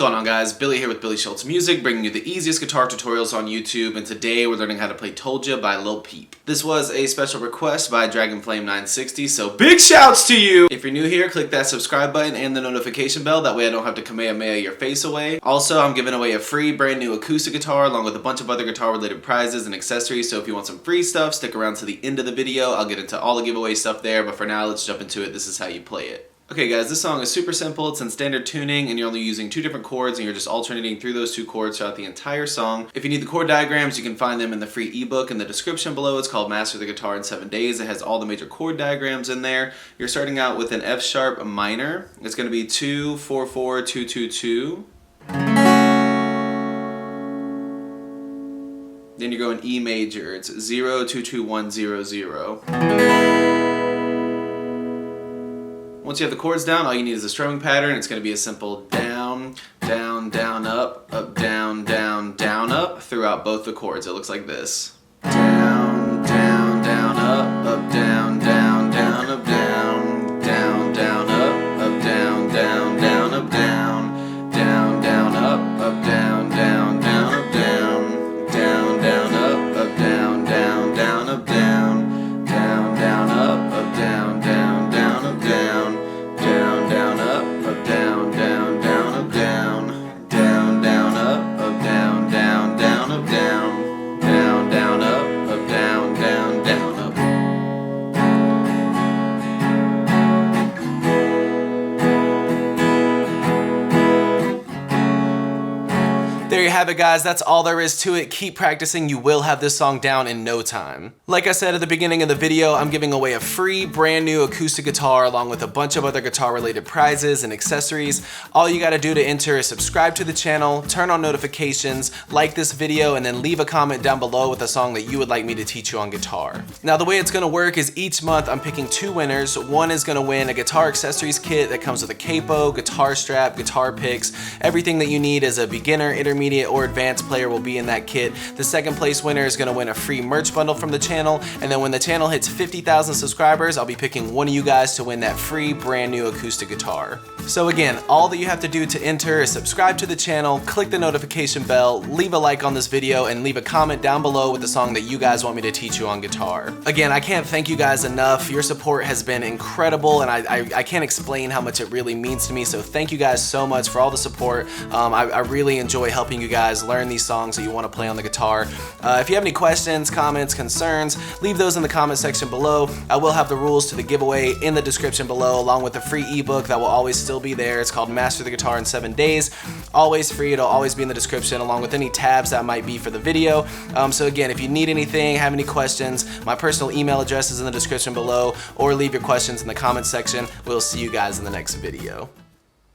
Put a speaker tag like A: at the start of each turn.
A: going on, guys? Billy here with Billy Schultz Music, bringing you the easiest guitar tutorials on YouTube, and today we're learning how to play Told Ya by Lil Peep. This was a special request by Dragonflame960, so big shouts to you! If you're new here, click that subscribe button and the notification bell, that way I don't have to Kamehameha your face away. Also, I'm giving away a free brand new acoustic guitar along with a bunch of other guitar related prizes and accessories, so if you want some free stuff, stick around to the end of the video. I'll get into all the giveaway stuff there, but for now, let's jump into it. This is how you play it. Okay guys, this song is super simple. It's in standard tuning and you're only using two different chords and you're just alternating through those two chords throughout the entire song. If you need the chord diagrams, you can find them in the free ebook in the description below. It's called Master the Guitar in 7 Days. It has all the major chord diagrams in there. You're starting out with an F sharp minor. It's going to be 2, 4, 4, 2, 2, 2. Then you're going E major. It's 0, 2, 2, 1, 0, 0. Once you have the chords down, all you need is a strumming pattern. It's going to be a simple down, down, down, up, down, down, down, up throughout both the chords. It looks like this. Down, down, down, up, down, down, down, up, down, down, down, up, down, down, down, up, down, down, down, up, down, down, down, up, down, down, down, up, down, down, down, up, down, down, down, up, down, down, down, up, down. Down, down, up, down, down, down, up, down, down, down, up, down, down, down, up, down, down, down, up, down, down, down, up. There you have it, guys. That's all there is to it. Keep practicing. You will have this song down in no time. Like I said at the beginning of the video, I'm giving away a free brand new acoustic guitar along with a bunch of other guitar related prizes and accessories. All you got to do to enter is subscribe to the channel, turn on notifications, like this video, and then leave a comment down below with a song that you would like me to teach you on guitar. Now, the way it's going to work is each month I'm picking 2 winners. One is going to win a guitar accessories kit that comes with a capo, guitar strap, guitar picks. Everything that you need as a beginner, intermediate, or advanced player will be in that kit. The second place winner is going to win a free merch bundle from the channel, and then when the channel hits 50,000 subscribers, I'll be picking one of you guys to win that free brand new acoustic guitar. So again, all that you have to do to enter is subscribe to the channel, click the notification bell, leave a like on this video, and leave a comment down below with the song that you guys want me to teach you on guitar. Again, I can't thank you guys enough. Your support has been incredible, and I can't explain how much it really means to me, so thank you guys so much for all the support. I really enjoy helping you guys learn these songs that you want to play on the guitar. If you have any questions, comments, concerns, leave those in the comment section below. I will have the rules to the giveaway in the description below, along with the free ebook that will always still be there. It's called Master the Guitar in 7 Days. Always free. It'll always be in the description, along with any tabs that might be for the video. So again, if you need anything, have any questions, my personal email address is in the description below, or leave your questions in the comment section. We'll see you guys in the next video.